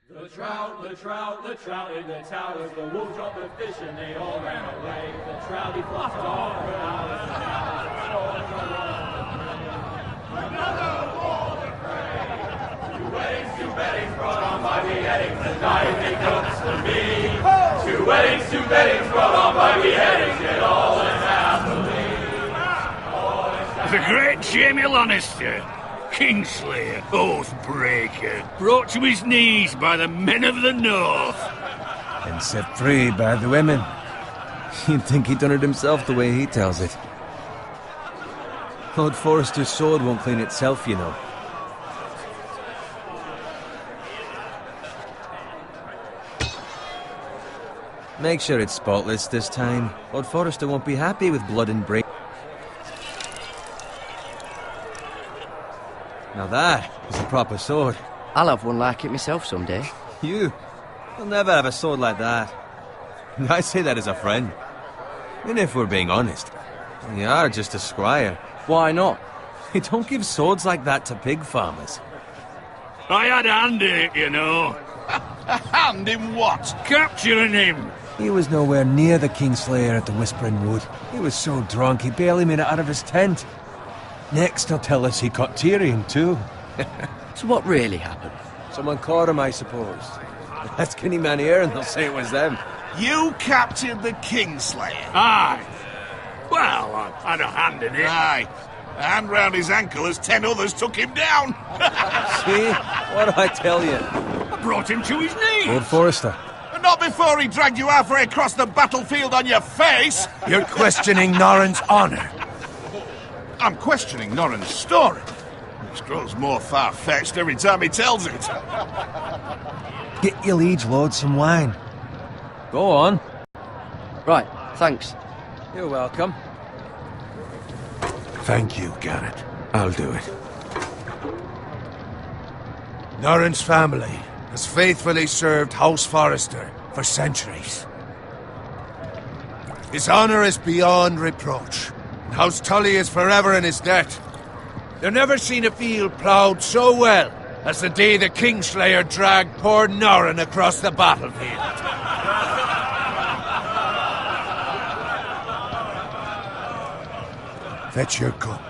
The trout in the towers, the wolves dropped the fish and they all ran away. The trout he flopped off for hours and hours. Another wall to pray. Two weddings brought on by beheadings, the night they cooks for me. Two weddings brought on by beheadings, yet all is happily. The great Jamie Lannister, Kingslayer, Oathbreaker, brought to his knees by the men of the North. And set free by the women. You'd think he'd done it himself the way he tells it. Lord Forrester's sword won't clean itself, you know. Make sure it's spotless this time. Lord Forrester won't be happy with blood and brain. Now that is a proper sword. I'll have one like it myself someday. You'll never have a sword like that. And I say that as a friend. And if we're being honest, you are just a squire. Why not? You don't give swords like that to pig farmers. I had a hand in it, you know. A hand in what? Capturing him. He was nowhere near the Kingslayer at the Whispering Wood. He was so drunk he barely made it out of his tent. Next he'll tell us he caught Tyrion too. So what really happened? Someone caught him, I suppose. Ask any man here and they'll say it was them. You captured the Kingslayer? Aye. Well, I had a hand in it. Aye. A hand round his ankle as 10 others took him down. See? What do I tell you? I brought him to his knees. Lord Forrester. Not before he dragged you halfway across the battlefield on your face. You're questioning Norrin's honor. I'm questioning Norrin's story. It grows more far-fetched every time he tells it. Get your liege lord some wine. Go on. Right, thanks. You're welcome. Thank you, Garrett. I'll do it. Norrin's family has faithfully served House Forrester for centuries. His honor is beyond reproach, and House Tully is forever in his debt. They've never seen a field ploughed so well as the day the Kingslayer dragged poor Norrin across the battlefield. Fetch your cup.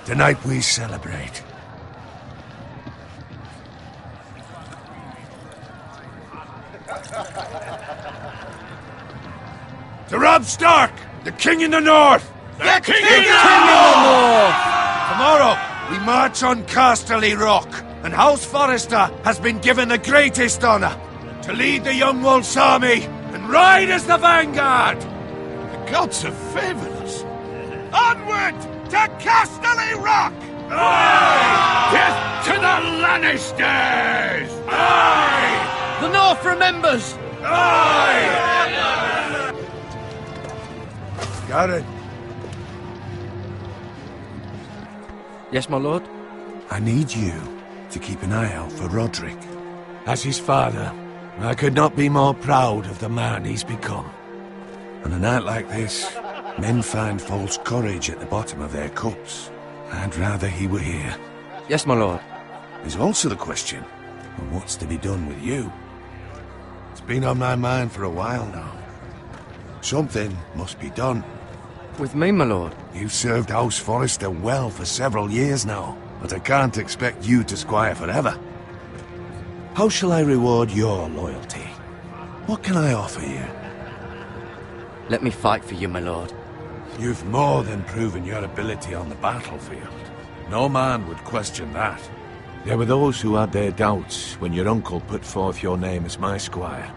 Tonight we celebrate. To Robb Stark, the King in the North! The King in the North! Tomorrow, we march on Casterly Rock, and House Forrester has been given the greatest honor to lead the Young Wolf's army and ride as the vanguard! The gods have favored us. Onward to Casterly Rock! Aye! Death to the Lannisters! Aye! The North remembers! Aye! Garrett, Yes, my lord? I need you to keep an eye out for Roderick. As his father, I could not be more proud of the man he's become. On a night like this, men find false courage at the bottom of their cups. I'd rather he were here. Yes, my lord. There's also the question of what's to be done with you. It's been on my mind for a while now. Something must be done. With me, my lord? You've served House Forrester well for several years now, but I can't expect you to squire forever. How shall I reward your loyalty? What can I offer you? Let me fight for you, my lord. You've more than proven your ability on the battlefield. No man would question that. There were those who had their doubts when your uncle put forth your name as my squire.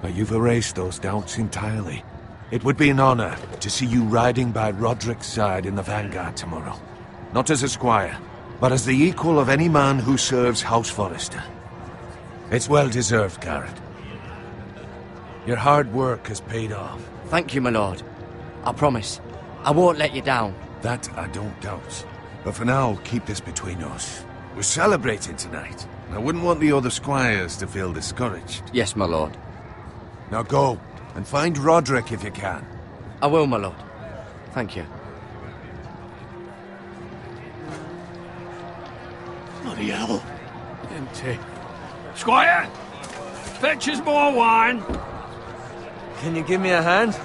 But you've erased those doubts entirely. It would be an honor to see you riding by Roderick's side in the vanguard tomorrow. Not as a squire, but as the equal of any man who serves House Forrester. It's well deserved, Garrett. Your hard work has paid off. Thank you, my lord. I promise. I won't let you down. That I don't doubt. But for now, keep this between us. We're celebrating tonight. I wouldn't want the other squires to feel discouraged. Yes, my lord. Now go, and find Roderick if you can. I will, my lord. Thank you. Bloody hell. Empty. Squire! Fetch us more wine. Can you give me a hand?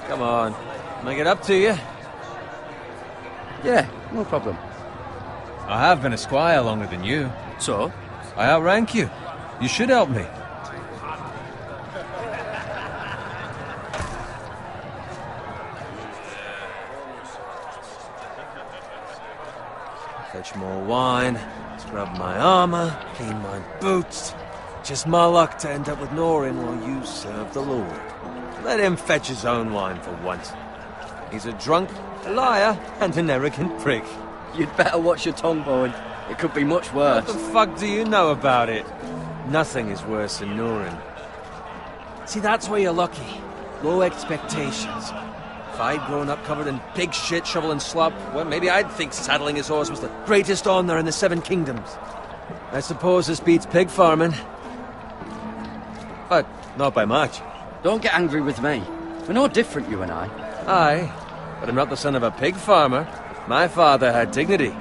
Come on. Make it up to you. Yeah, no problem. I have been a squire longer than you. So? I outrank you. You should help me. Fetch more wine, scrub my armor, clean my boots. Just my luck to end up with Norin while you serve the Lord. Let him fetch his own wine for once. He's a drunk, a liar, and an arrogant prick. You'd better watch your tongue, Bowen. It could be much worse. What the fuck do you know about it? Nothing is worse than Norin. See, that's where you're lucky. Low expectations. If I'd grown up covered in pig shit, shovel and slop, well, maybe I'd think saddling his horse was the greatest honor in the Seven Kingdoms. I suppose this beats pig farming. But not by much. Don't get angry with me. We're no different, you and I. Aye, but I'm not the son of a pig farmer. My father had dignity.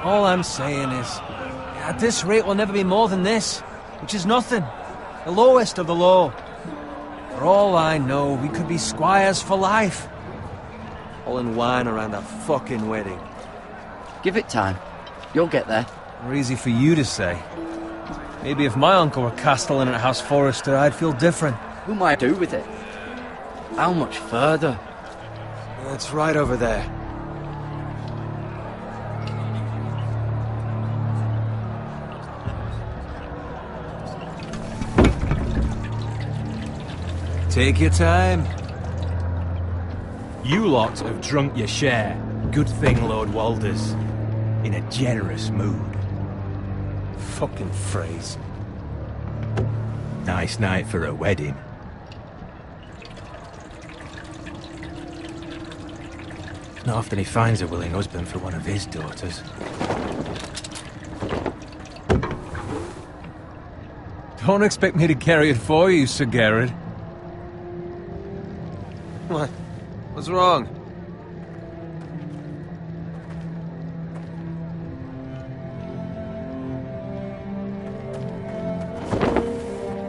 All I'm saying is, at this rate we'll never be more than this, which is nothing. The lowest of the low. For all I know, we could be squires for life. All in wine around a fucking wedding. Give it time. You'll get there. More easy for you to say. Maybe if my uncle were castellan at House Forrester, I'd feel different. Who might do with it? How much further? It's right over there. Take your time. You lot have drunk your share. Good thing Lord Walder's in a generous mood. Fucking phrase. Nice night for a wedding. Not often he finds a willing husband for one of his daughters. Don't expect me to carry it for you, Sir Garrett. What? What's wrong?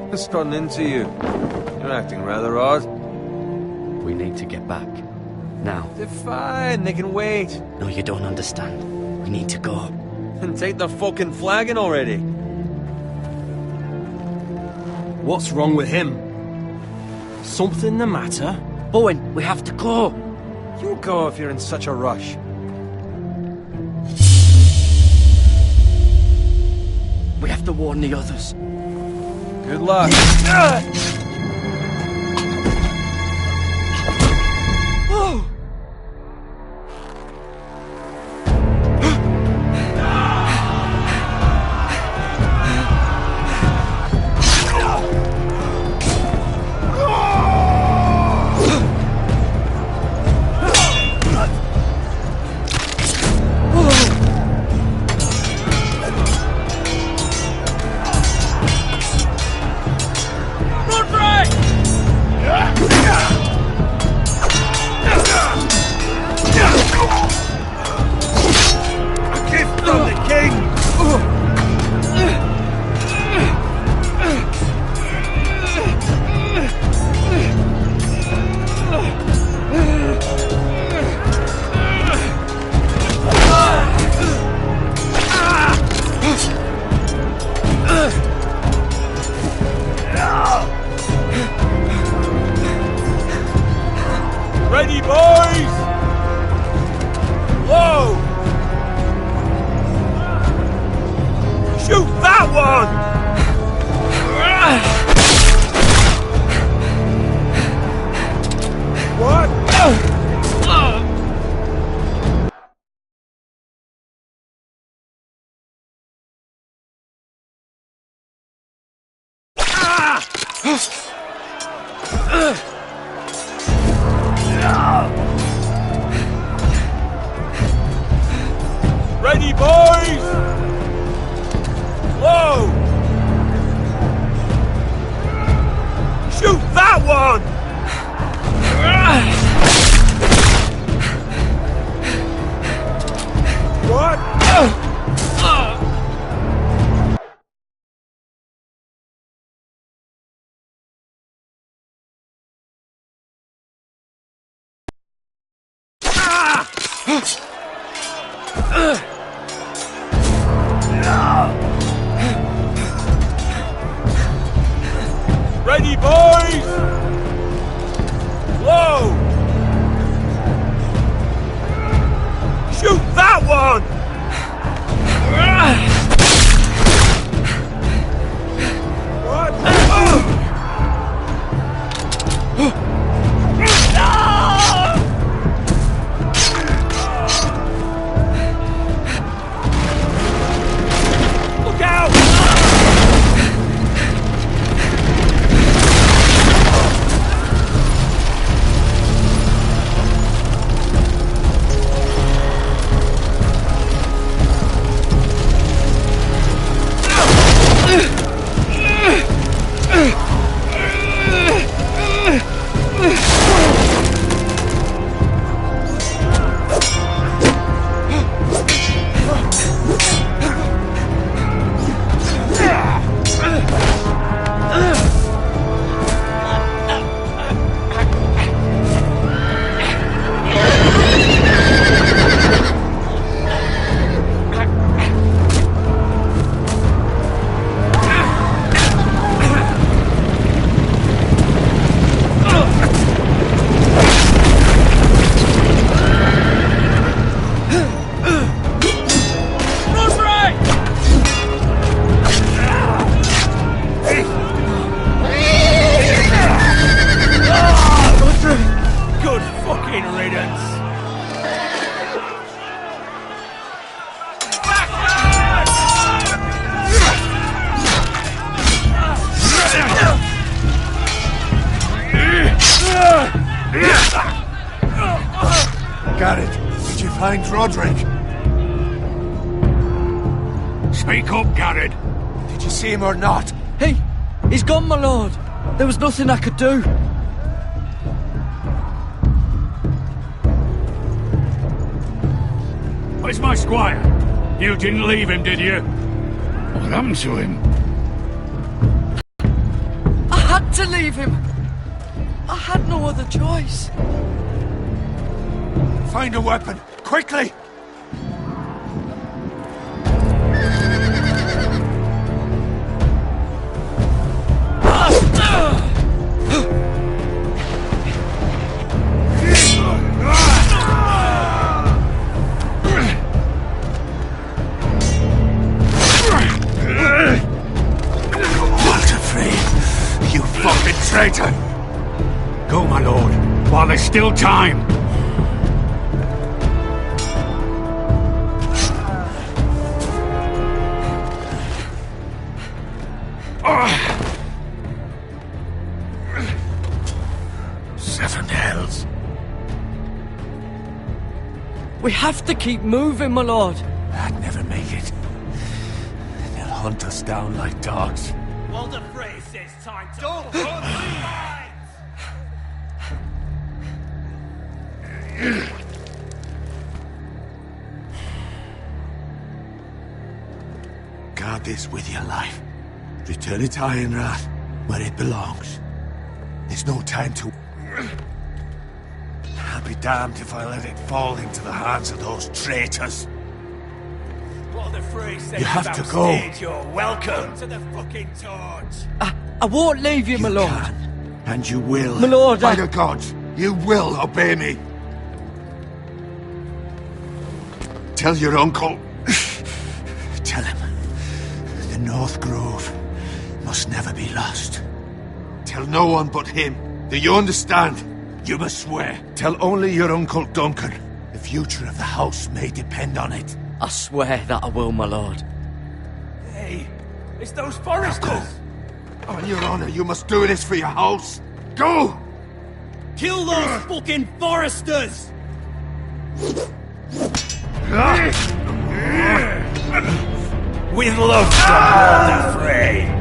What's gotten into you? You're acting rather odd. We need to get back. Now. They're fine, they can wait. No, you don't understand. We need to go. And take the fucking flagon already. What's wrong with him? Something the matter? Bowen, we have to go. You go if you're in such a rush. We have to warn the others. Good luck. Ready, boys! Whoa! Shoot that one! What? Ready, boys! Whoa! Shoot that one! What? Ready, boys! Whoa! Shoot that one! Look out! Good fucking riddance! Garrett, did you find Roderick? Speak up, Garrett. Did you see him or not? He's gone, my lord. There was nothing I could do. Where's my squire? You didn't leave him, did you? What happened to him? I had to leave him. I had no other choice. Find a weapon, quickly! Traitor! Go, my lord, while there's still time. Seven hells. We have to keep moving, my lord. I'd never make it. They'll hunt us down like dogs. Walder Frey says time to... Don't run! Guard this with your life. Return it to Ironrath, where it belongs. There's no time to... I'll be damned if I let it fall into the hands of those traitors. Walder Frey says You have to go. You're welcome to the fucking torch. I won't leave you, my lord. Can, and you will. My lord, By the gods, you will obey me. Tell your uncle. Tell him. The North Grove must never be lost. Tell no one but him. Do you understand? You must swear. Tell only your Uncle Duncan. The future of the house may depend on it. I swear that I will, my lord. Hey, it's those foresters. On your honor, you must do this for your house. Go! Kill those fucking foresters! With love from Walder Frey.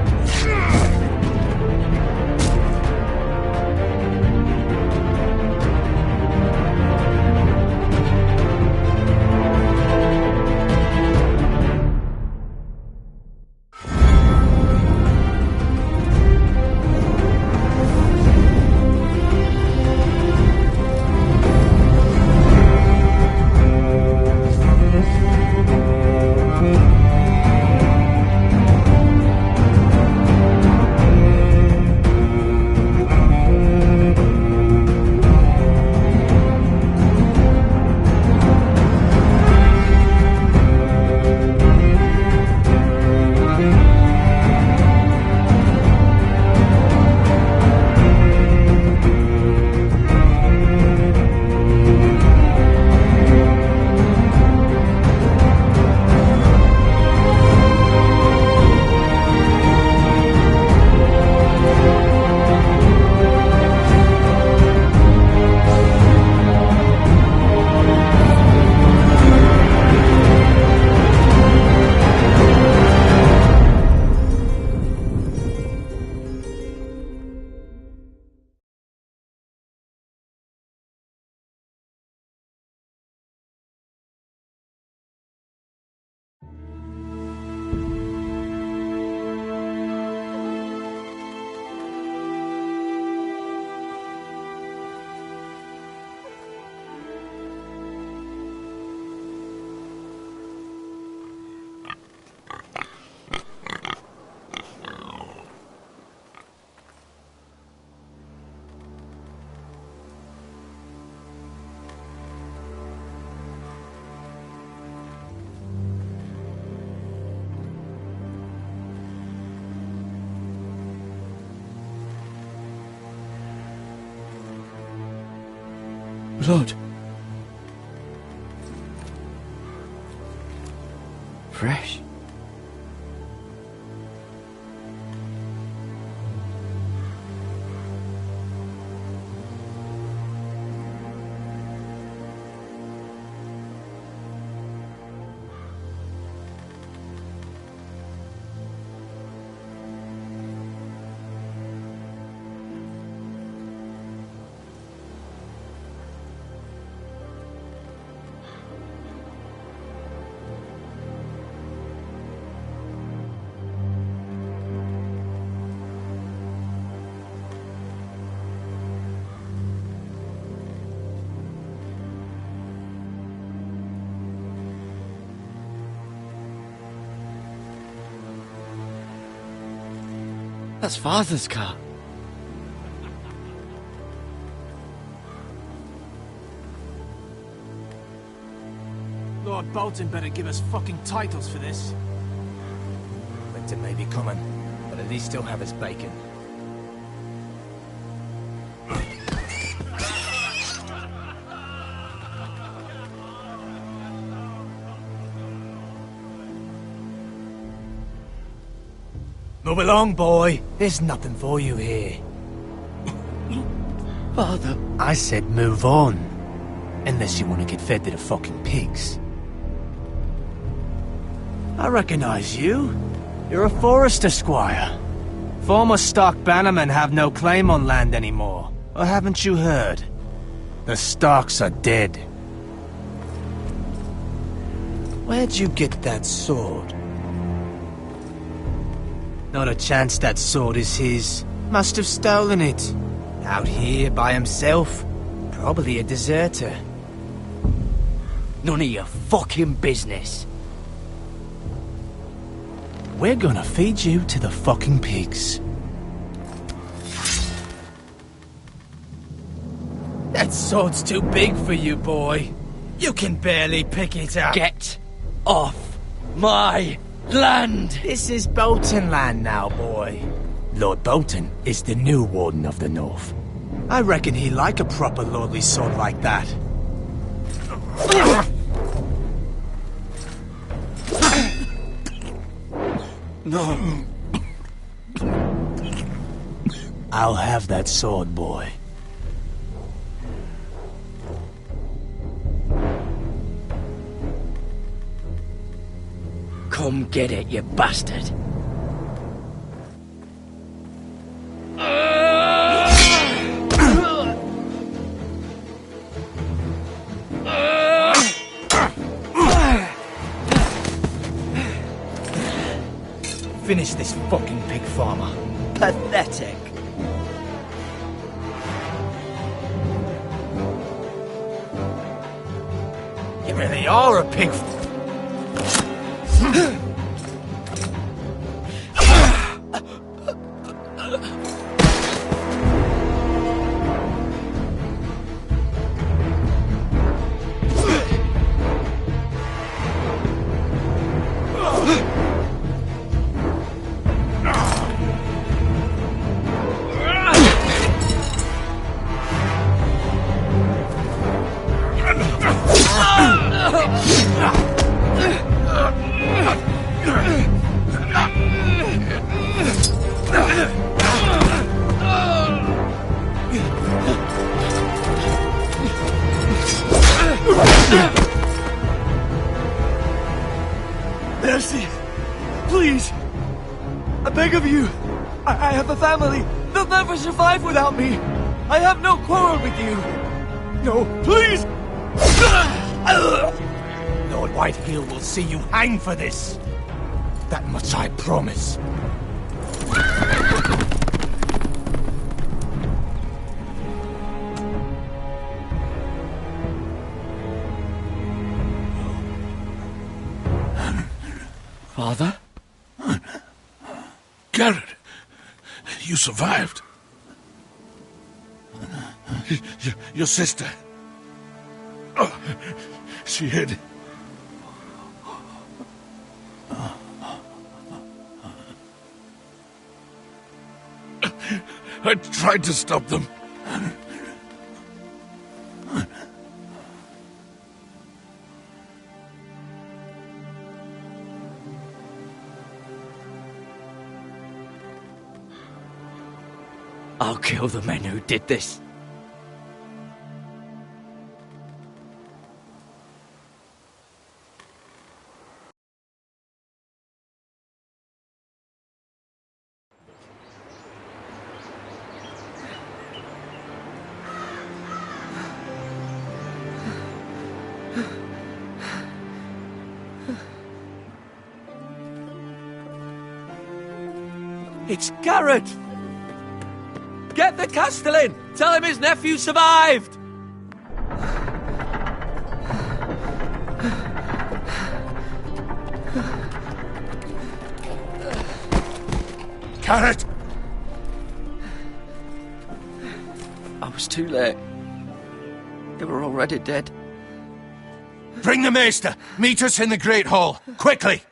Blood. Fresh. That's Father's car. Lord Bolton better give us fucking titles for this. Winter may be coming, but at least he'll have his bacon. Move along, boy. There's nothing for you here. Father. I said move on. Unless you want to get fed to the fucking pigs. I recognize you. You're a Forester squire. Former stock bannermen have no claim on land anymore. Or haven't you heard? The Starks are dead. Where'd you get that sword? Not a chance that sword is his. Must have stolen it. Out here by himself. Probably a deserter. None of your fucking business. We're gonna feed you to the fucking pigs. That sword's too big for you, boy. You can barely pick it up. Get off my land! This is Bolton land now, boy. Lord Bolton is the new Warden of the North. I reckon he'd like a proper lordly sword like that. No. I'll have that sword, boy. Come get it, you bastard. Finish this fucking pig farmer. Pathetic. You really are a pig. Mercy! Please! I beg of you! I have a family! They'll never survive without me! I have no quarrel with you! No, please! Lord Whitehill will see you hang for this. That much I promise. Father? Garrett, you survived. Your sister. Oh, she hid. I tried to stop them. I'll kill the men who did this. It's Garrett! Get the Castellan! Tell him his nephew survived! Garrett! I was too late. They were already dead. Bring the Maester! Meet us in the Great Hall! Quickly!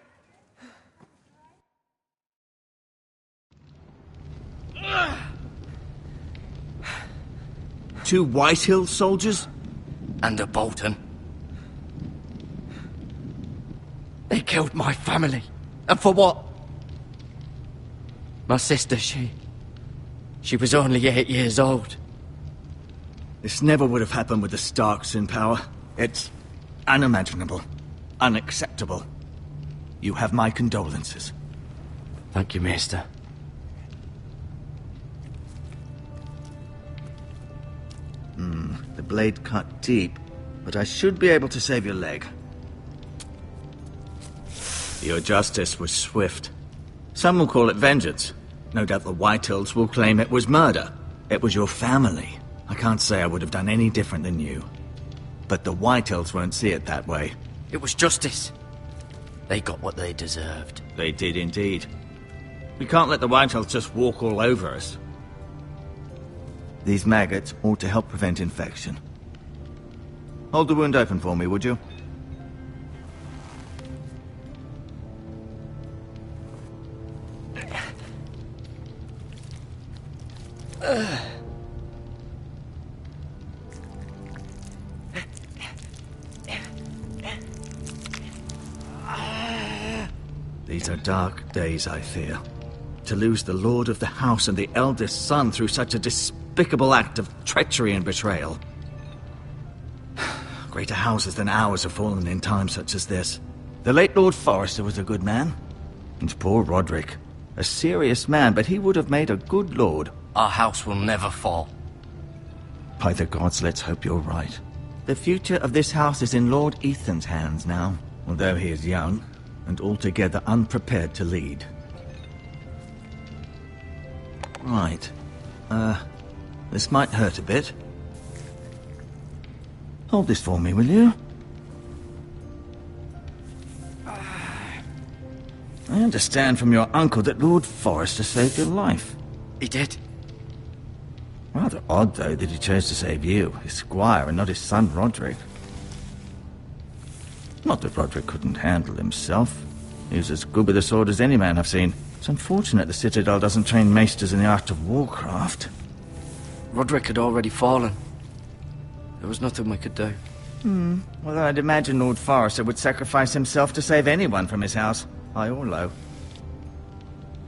Two Whitehill soldiers? And a Bolton. They killed my family. And for what? My sister, she was only 8 years old. This never would have happened with the Starks in power. It's unimaginable. Unacceptable. You have my condolences. Thank you, Maester. The blade cut deep, but I should be able to save your leg. Your justice was swift. Some will call it vengeance. No doubt the Whitehills will claim it was murder. It was your family. I can't say I would have done any different than you. But the Whitehills won't see it that way. It was justice. They got what they deserved. They did indeed. We can't let the Whitehills just walk all over us. These maggots ought to help prevent infection. Hold the wound open for me, would you? These are dark days, I fear. To lose the lord of the house and the eldest son through such a despicable act of treachery and betrayal. Greater houses than ours have fallen in times such as this. The late Lord Forrester was a good man. And poor Roderick. A serious man, but he would have made a good lord. Our house will never fall. By the gods, let's hope you're right. The future of this house is in Lord Ethan's hands now, although he is young and altogether unprepared to lead. Right. This might hurt a bit. Hold this for me, will you? I understand from your uncle that Lord Forrester saved your life. He did. Rather odd, though, that he chose to save you, his squire, and not his son Roderick. Not that Roderick couldn't handle himself. He was as good with a sword as any man I've seen. It's unfortunate the Citadel doesn't train maesters in the art of warcraft. Roderick had already fallen. There was nothing we could do. Well, I'd imagine Lord Forrester would sacrifice himself to save anyone from his house, high or low.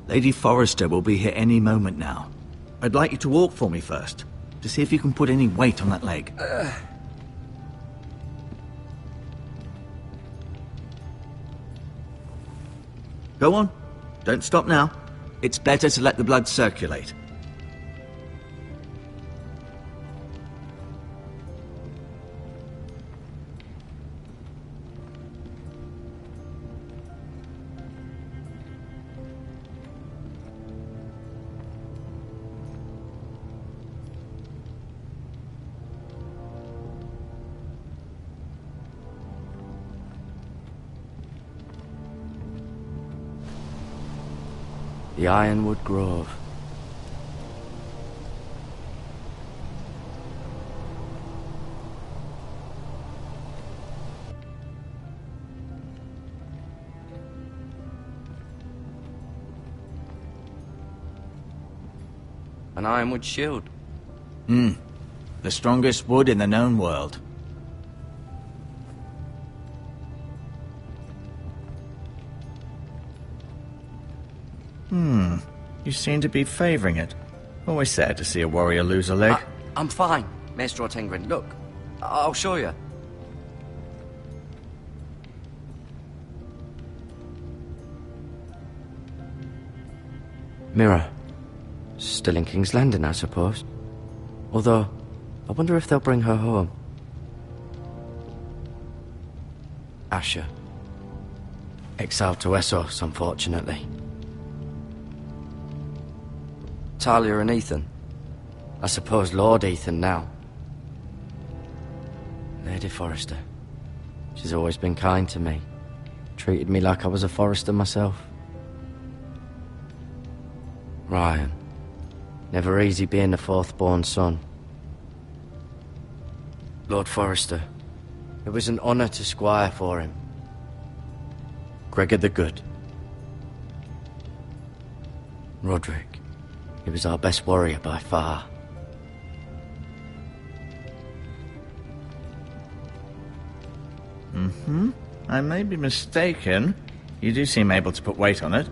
Lady Forrester will be here any moment now. I'd like you to walk for me first, to see if you can put any weight on that leg. Go on. Don't stop now. It's better to let the blood circulate. The Ironwood Grove. An ironwood shield. The strongest wood in the known world. You seem to be favoring it. Always sad to see a warrior lose a leg. I'm fine, Maestro Tengrin. Look, I'll show you. Mirror. Still in King's Landing, I suppose. Although, I wonder if they'll bring her home. Asher. Exiled to Essos, unfortunately. Talia and Ethan. I suppose Lord Ethan now. Lady Forrester. She's always been kind to me. Treated me like I was a Forrester myself. Ryan. Never easy being the fourth-born son. Lord Forrester. It was an honour to squire for him. Gregor the Good. Roderick. He was our best warrior by far. I may be mistaken. You do seem able to put weight on it.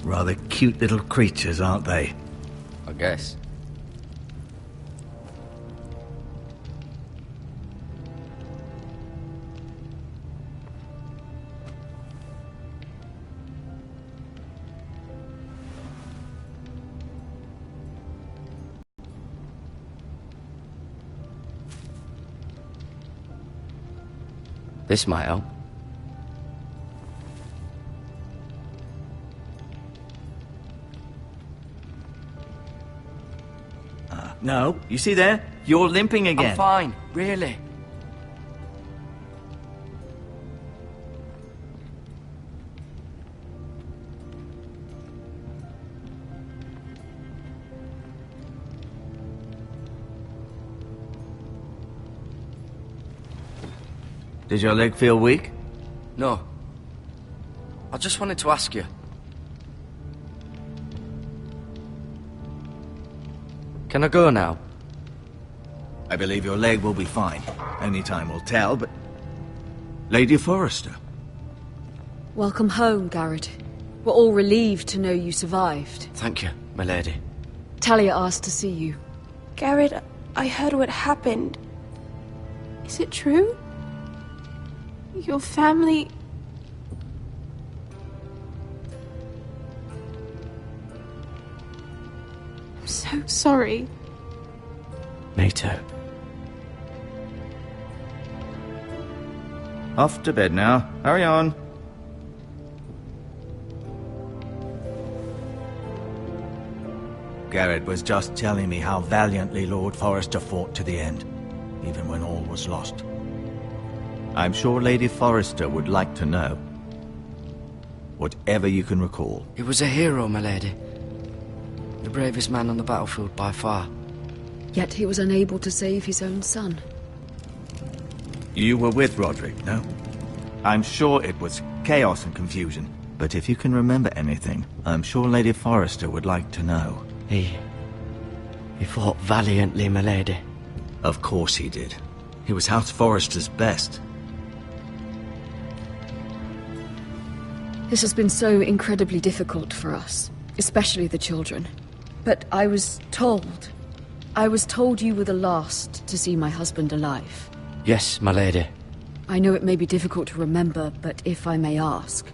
Rather cute little creatures, aren't they? I guess. This might help. No, you see there? You're limping again. I'm fine, really. Did your leg feel weak? No. I just wanted to ask you. Can I go now? I believe your leg will be fine. Only time will tell, but... Lady Forrester. Welcome home, Garrett. We're all relieved to know you survived. Thank you, my lady. Talia asked to see you. Garrett, I heard what happened. Is it true? Your family... I'm so sorry. Me too. Off to bed now. Hurry on. Garrett was just telling me how valiantly Lord Forrester fought to the end, even when all was lost. I'm sure Lady Forrester would like to know. Whatever you can recall. He was a hero, my lady. The bravest man on the battlefield by far. Yet he was unable to save his own son. You were with Roderick, no? I'm sure it was chaos and confusion. But if you can remember anything, I'm sure Lady Forrester would like to know. He fought valiantly, my lady. Of course he did. He was House Forrester's best. This has been so incredibly difficult for us, especially the children. But I was told you were the last to see my husband alive. Yes, my lady. I know it may be difficult to remember, but if I may ask,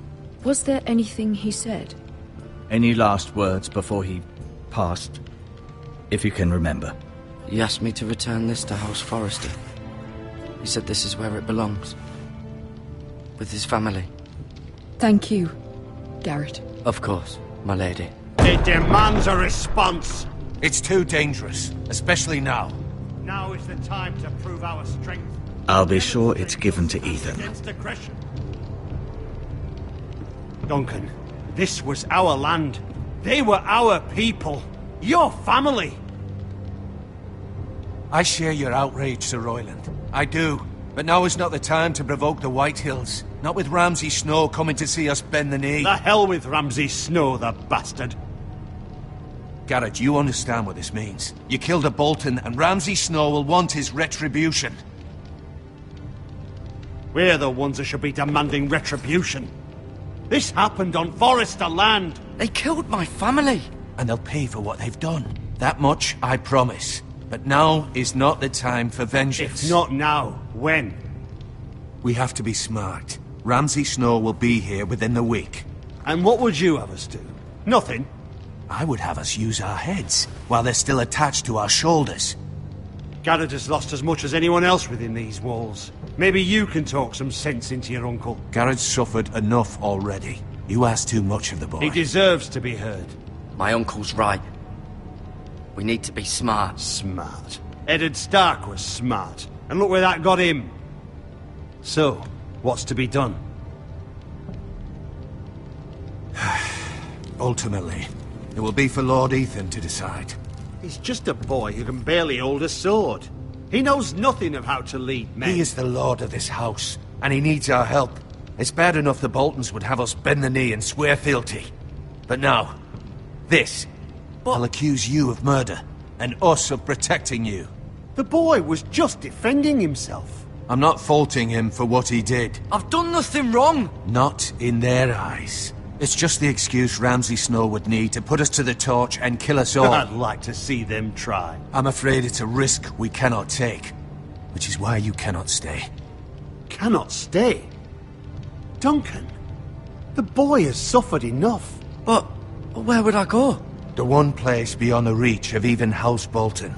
was there anything he said? Any last words before he passed? If you can remember. He asked me to return this to House Forrester. He said this is where it belongs. With his family. Thank you, Garrett. Of course, my lady. It demands a response. It's too dangerous, especially now. Now is the time to prove our strength. I'll be sure it's given to Ethan. Duncan, this was our land. They were our people. Your family. I share your outrage, Sir Royland. I do. But now is not the time to provoke the White Hills. Not with Ramsay Snow coming to see us bend the knee. The hell with Ramsay Snow, the bastard. Garrett, you understand what this means. You killed a Bolton, and Ramsay Snow will want his retribution. We're the ones that should be demanding retribution. This happened on Forrester land. They killed my family. And they'll pay for what they've done. That much, I promise. But now is not the time for vengeance. If not now, when? We have to be smart. Ramsay Snow will be here within the week. And what would you have us do? Nothing? I would have us use our heads, while they're still attached to our shoulders. Garrett has lost as much as anyone else within these walls. Maybe you can talk some sense into your uncle. Garrett's suffered enough already. You ask too much of the boy. He deserves to be heard. My uncle's right. We need to be smart. Smart. Eddard Stark was smart. And look where that got him. So, what's to be done? Ultimately, it will be for Lord Ethan to decide. He's just a boy who can barely hold a sword. He knows nothing of how to lead men. He is the lord of this house, and he needs our help. It's bad enough the Boltons would have us bend the knee and swear fealty. But now, this. I'll accuse you of murder, and us of protecting you. The boy was just defending himself. I'm not faulting him for what he did. I've done nothing wrong. Not in their eyes. It's just the excuse Ramsay Snow would need to put us to the torch and kill us all. I'd like to see them try. I'm afraid it's a risk we cannot take, which is why you cannot stay. Cannot stay? Duncan, the boy has suffered enough. But where would I go? The one place beyond the reach of even House Bolton.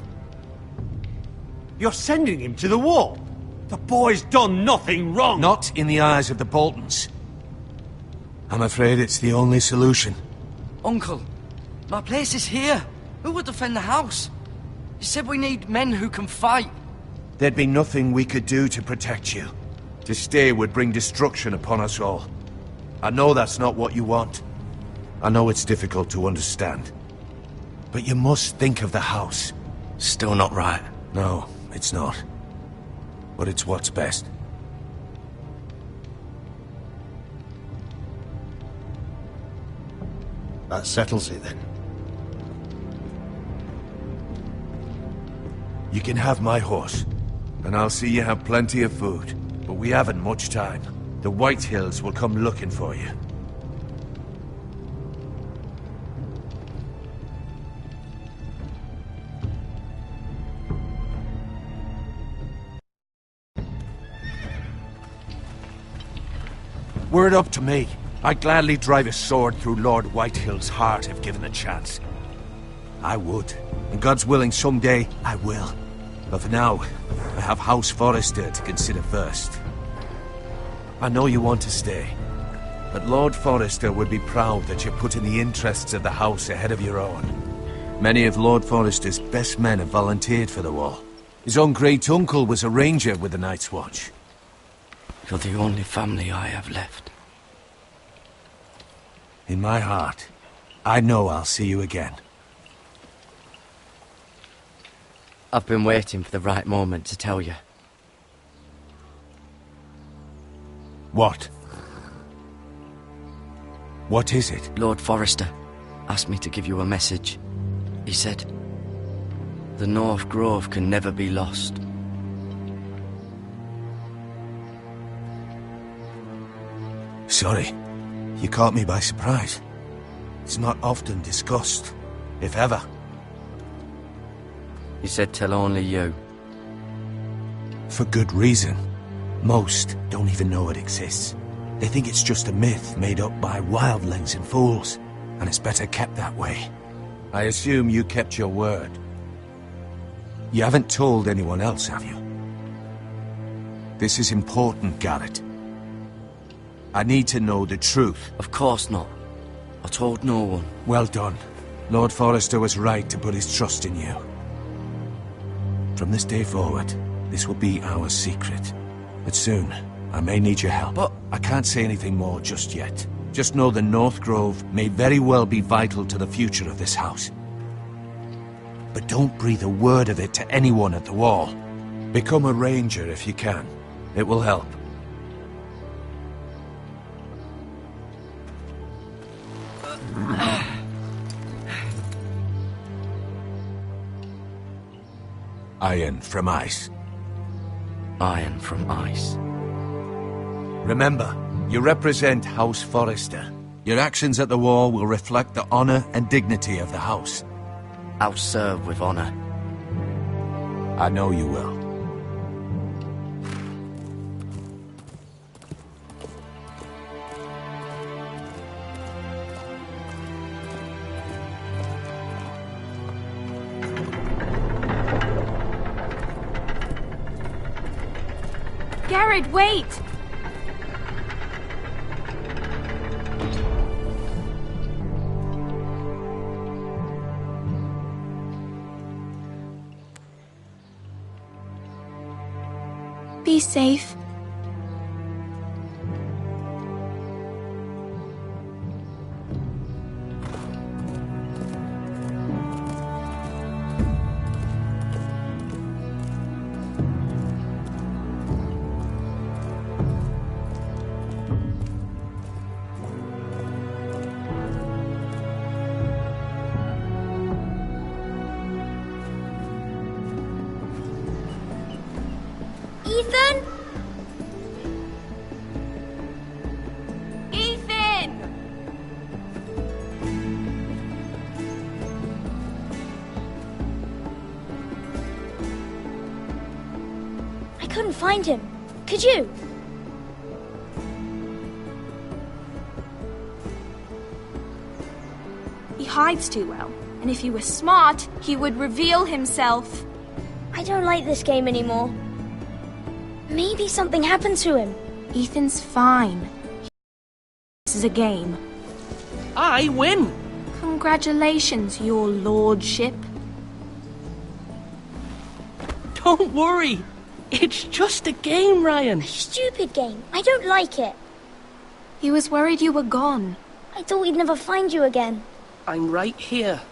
You're sending him to the wall? The boy's done nothing wrong! Not in the eyes of the Boltons. I'm afraid it's the only solution. Uncle, my place is here. Who would defend the house? You said we need men who can fight. There'd be nothing we could do to protect you. To stay would bring destruction upon us all. I know that's not what you want. I know it's difficult to understand. But you must think of the house. Still not right. No, it's not. But it's what's best. That settles it then. You can have my horse, and I'll see you have plenty of food. But we haven't much time. The White Hills will come looking for you. Were it up to me, I'd gladly drive a sword through Lord Whitehill's heart if given the chance. I would. And God's willing, someday I will. But for now, I have House Forrester to consider first. I know you want to stay, but Lord Forrester would be proud that you're putting the interests of the house ahead of your own. Many of Lord Forrester's best men have volunteered for the war. His own great-uncle was a ranger with the Night's Watch. You're the only family I have left. In my heart, I know I'll see you again. I've been waiting for the right moment to tell you. What? What is it? Lord Forrester asked me to give you a message. He said, the North Grove can never be lost. Sorry, you caught me by surprise. It's not often discussed, if ever. He said tell only you. For good reason. Most don't even know it exists. They think it's just a myth made up by wildlings and fools, and it's better kept that way. I assume you kept your word. You haven't told anyone else, have you? This is important, Garrett. I need to know the truth. Of course not. I told no one. Well done. Lord Forrester was right to put his trust in you. From this day forward, this will be our secret. But soon, I may need your help. But I can't say anything more just yet. Just know the North Grove may very well be vital to the future of this house. But don't breathe a word of it to anyone at the wall. Become a ranger if you can. It will help. Iron from ice. Iron from ice. Remember, you represent House Forrester. Your actions at the war will reflect the honor and dignity of the house. I'll serve with honor. I know you will. Garrett, wait! Be safe. Ethan? Ethan! I couldn't find him. Could you? He hides too well, and if he were smart, he would reveal himself. I don't like this game anymore. Maybe something happened to him. Ethan's fine. This is a game. I win! Congratulations, your lordship. Don't worry. It's just a game, Ryan. A stupid game. I don't like it. He was worried you were gone. I thought we'd never find you again. I'm right here.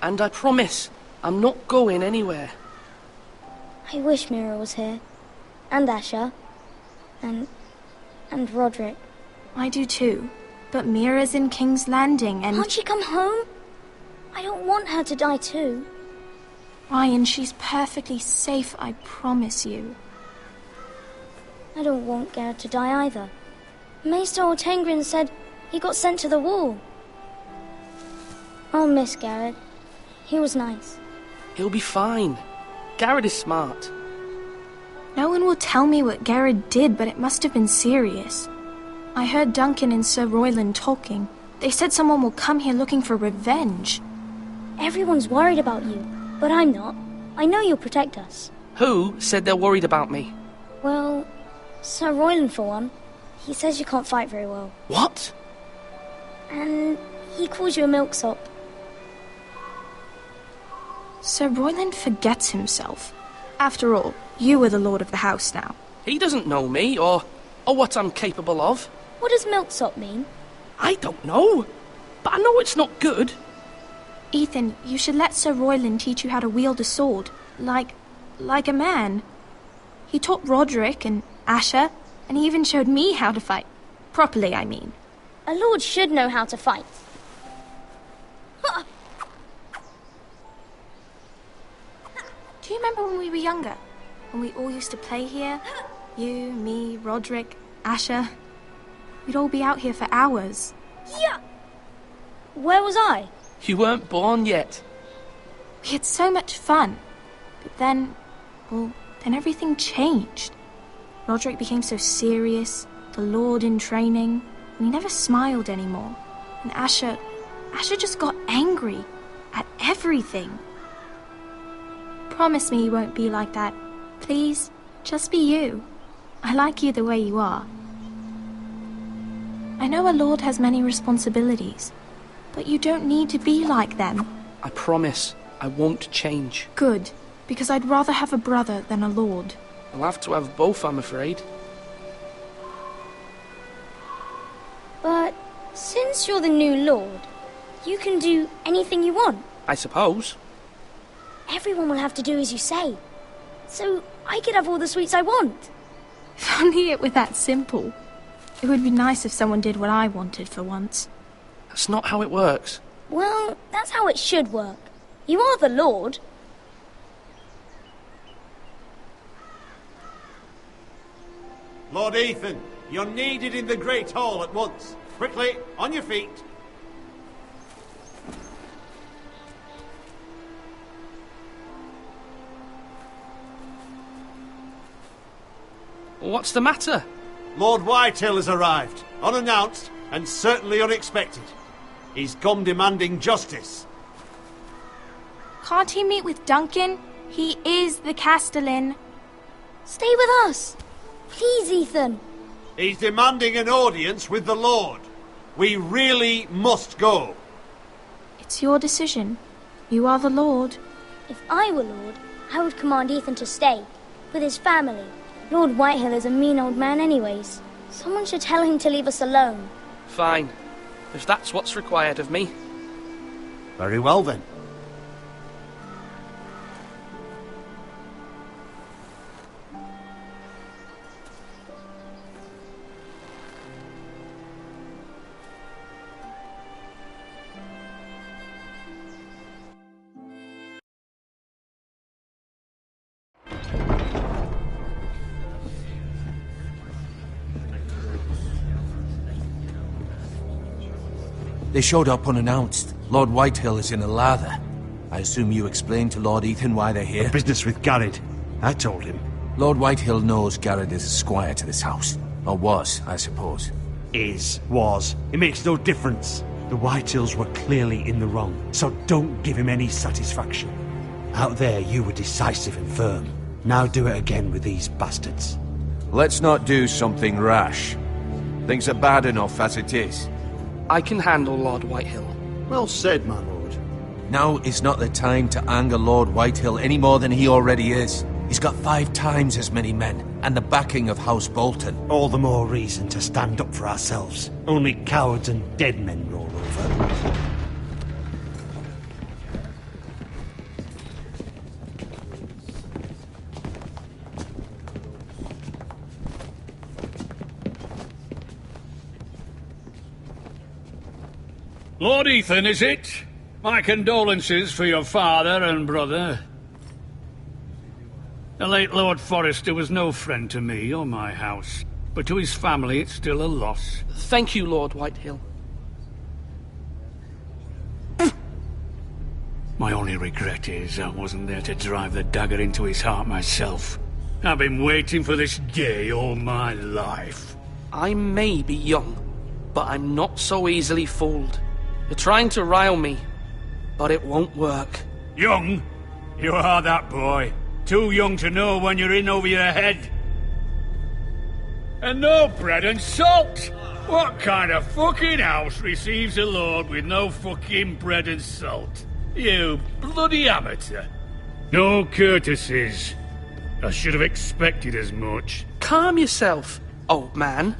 And I promise, I'm not going anywhere. I wish Mira was here. And Asher. And Roderick. I do too. But Mira's in King's Landing and... Can't she come home? I don't want her to die too. Ryan, she's perfectly safe, I promise you. I don't want Garrett to die either. Maester Ortengrin said he got sent to the wall. I'll miss Garrett. He was nice. He'll be fine. Garrett is smart. No one will tell me what Garrett did, but it must have been serious. I heard Duncan and Sir Royland talking. They said someone will come here looking for revenge. Everyone's worried about you, but I'm not. I know you'll protect us. Who said they're worried about me? Well, Sir Royland for one. He says you can't fight very well. What? And he calls you a milksop. Sir Royland forgets himself. After all, you are the lord of the house now. He doesn't know me, or what I'm capable of. What does milksop mean? I don't know, but I know it's not good. Ethan, you should let Sir Royland teach you how to wield a sword, like a man. He taught Roderick and Asher, and he even showed me how to fight. Properly, I mean. A lord should know how to fight. Do you remember when we were younger? When we all used to play here? You, me, Roderick, Asher. We'd all be out here for hours. Yeah! Where was I? You weren't born yet. We had so much fun. But then everything changed. Roderick became so serious, the Lord in training, and he never smiled anymore. And Asher just got angry at everything. Promise me you won't be like that. Please, just be you. I like you the way you are. I know a lord has many responsibilities, but you don't need to be like them. I promise I won't change. Good, because I'd rather have a brother than a lord. I'll have to have both, I'm afraid. But since you're the new lord, you can do anything you want. I suppose. Everyone will have to do as you say. So I could have all the sweets I want. If only it were that simple. It would be nice if someone did what I wanted for once. That's not how it works. Well, that's how it should work. You are the lord. Lord Ethan, you're needed in the Great Hall at once. Quickly, on your feet. What's the matter? Lord Whitehill has arrived, unannounced and certainly unexpected. He's come demanding justice. Can't he meet with Duncan? He is the Castellan. Stay with us. Please, Ethan. He's demanding an audience with the Lord. We really must go. It's your decision. You are the Lord. If I were Lord, I would command Ethan to stay, with his family. Lord Whitehill is a mean old man anyways. Someone should tell him to leave us alone. Fine. If that's what's required of me. Very well then. They showed up unannounced. Lord Whitehill is in a lather. I assume you explained to Lord Ethan why they're here? A business with Garrett. I told him. Lord Whitehill knows Garrett is a squire to this house. Or was, I suppose. Was. It makes no difference. The Whitehills were clearly in the wrong, so don't give him any satisfaction. Out there, you were decisive and firm. Now do it again with these bastards. Let's not do something rash. Things are bad enough as it is. I can handle Lord Whitehill. Well said, my lord. Now is not the time to anger Lord Whitehill any more than he already is. He's got 5 times as many men, and the backing of House Bolton. All the more reason to stand up for ourselves. Only cowards and dead men roll over. Lord Ethan, is it? My condolences for your father and brother. The late Lord Forrester was no friend to me or my house, but to his family it's still a loss. Thank you, Lord Whitehill. My only regret is I wasn't there to drive the dagger into his heart myself. I've been waiting for this day all my life. I may be young, but I'm not so easily fooled. You're trying to rile me, but it won't work. Young? You are that boy. Too young to know when you're in over your head. And no bread and salt! What kind of fucking house receives a lord with no fucking bread and salt? You bloody amateur. No courtesies. I should have expected as much. Calm yourself, old man.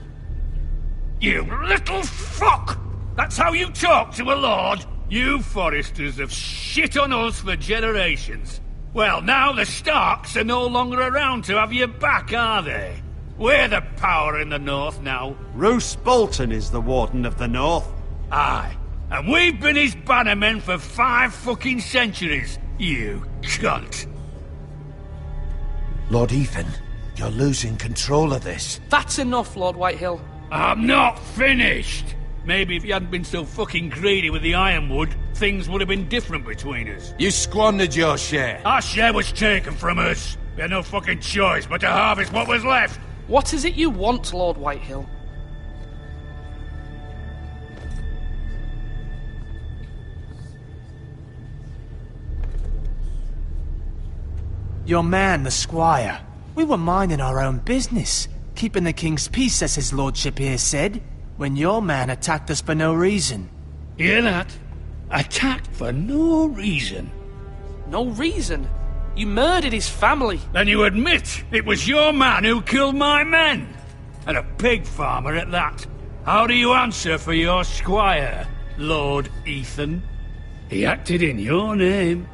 You little fuck! That's how you talk to a lord? You Forresters have shit on us for generations. Well, now the Starks are no longer around to have your back, are they? We're the power in the north now. Roose Bolton is the Warden of the North. Aye. And we've been his bannermen for 5 fucking centuries, you cunt. Lord Ethan, you're losing control of this. That's enough, Lord Whitehill. I'm not finished! Maybe if you hadn't been so fucking greedy with the ironwood, things would have been different between us. You squandered your share. Our share was taken from us. We had no fucking choice but to harvest what was left. What is it you want, Lord Whitehill? Your man, the squire. We were minding our own business, keeping the king's peace, as his lordship here said, when your man attacked us for no reason. Hear that? Attacked for no reason. No reason? You murdered his family. Then you admit it was your man who killed my men. And a pig farmer at that. How do you answer for your squire, Lord Ethan? He acted in your name.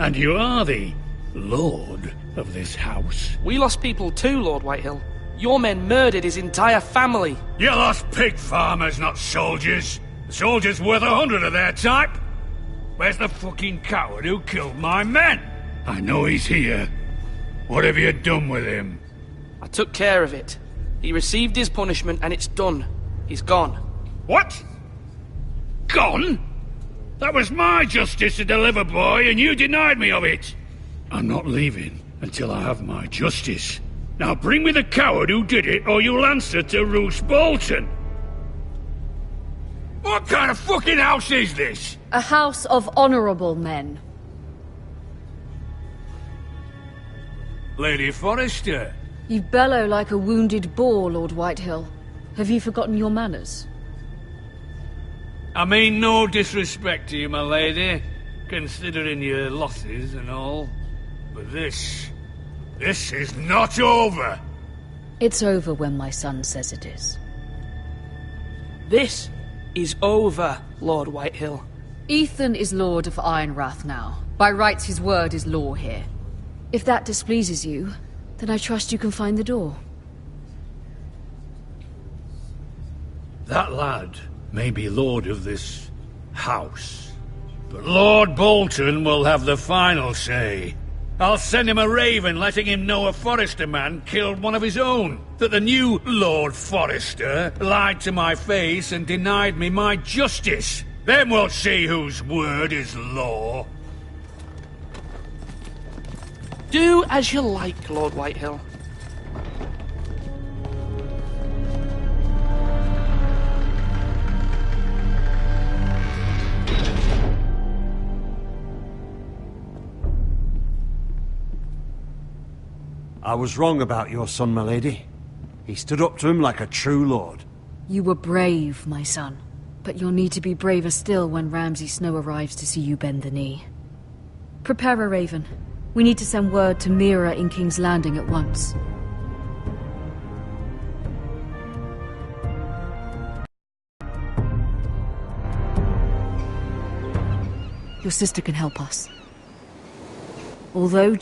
And you are the lord of this house. We lost people too, Lord Whitehill. Your men murdered his entire family. You lost pig farmers, not soldiers. The soldiers worth 100 of their type. Where's the fucking coward who killed my men? I know he's here. What have you done with him? I took care of it. He received his punishment and it's done. He's gone. What? Gone? That was my justice to deliver, boy, and you denied me of it. I'm not leaving until I have my justice. Now bring me the coward who did it, or you'll answer to Roose Bolton. What kind of fucking house is this? A house of honorable men. Lady Forrester. You bellow like a wounded boar, Lord Whitehill. Have you forgotten your manners? I mean no disrespect to you, my lady, considering your losses and all. But this is not over. It's over when my son says it is. This is over, Lord Whitehill. Ethan is Lord of Ironrath now. By rights, his word is law here. If that displeases you, then I trust you can find the door. That lad may be lord of this house, but Lord Bolton will have the final say. I'll send him a raven letting him know a Forrester man killed one of his own, that the new Lord Forrester lied to my face and denied me my justice. Then we'll see whose word is law. Do as you like, Lord Whitehill. I was wrong about your son, my lady. He stood up to him like a true lord. You were brave, my son. But you'll need to be braver still when Ramsay Snow arrives to see you bend the knee. Prepare a raven. We need to send word to Mira in King's Landing at once. Your sister can help us. Although